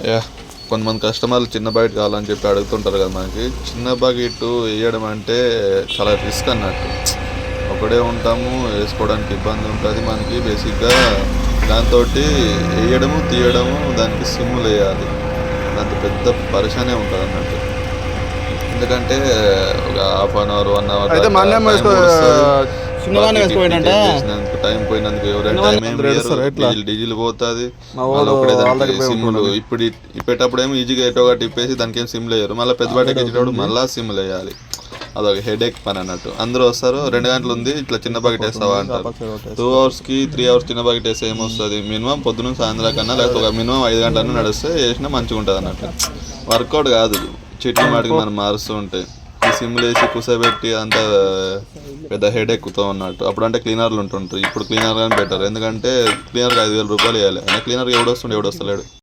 Yeah కొంతమంది కస్టమర్లు చిన్న బకెట్ కావాలని చెప్పి అడుగుతుంటారు కదా. మనకి చిన్న బకెట్ వేయడం అంటే చాలా రిస్క్ అన్నట్టు. ఒకడే ఉంటాము, వేసుకోవడానికి ఇబ్బంది ఉంటుంది మనకి. బేసిక్గా దాంతో వేయడము తీయడము దానికి సిమ్ములు వేయాలి. దాంతో పెద్ద పరిశానే ఉంటుంది అన్నట్టు. ఎందుకంటే ఒక హాఫ్ అన్ అవర్ 1 అవర్ అయితే మన టైం పోయినందుకు ఎవరైనా టైం ఏం లేరు. డీజిల్ పోతుంది. సిమ్లు ఇప్పుడు ఇప్పేటప్పుడు ఏమో ఈజీగా ఎటో ఒకటి ఇప్పేసి దానికి ఏం సిమ్లు వేయరు. మళ్ళీ పెద్ద బయటకి ఇచ్చేటప్పుడు మళ్ళీ సిమ్లు వేయాలి. అదొక హెడేక్ పని అన్నట్టు. అందరూ వస్తారు 2 గంటలు ఉంది ఇట్లా చిన్న బకెట్ వేస్తావా అంటారు. 2 అవర్స్కి 3 అవర్స్ చిన్న బకెట్ వేస్తే ఏమొస్తుంది? మినిమం పొద్దున్న సాయంత్రం కన్నా లేకపోతే ఒక మినిమం 5 గంటలన్నా నడిస్తే వేసినా మంచిగా ఉంటుంది అన్నట్టు. వర్కౌట్ కాదు. చెట్టు మాటికి మనం మారుస్తూ ఉంటాయి. ఈ సిమ్లు వేసి కూసబెట్టి అంత పెద్ద హెడ్ ఎక్కుతాం అన్నట్టు. అప్పుడు అంటే క్లీనర్లు ఉంటుంటారు. ఇప్పుడు క్లీనర్ కానీ బెటర్. ఎందుకంటే క్లీనర్కి 5,000 రూపాయలు వేయాలి. అయినా క్లీనర్కి ఎవడు వస్తుండే ఎవడు వస్తలేడు.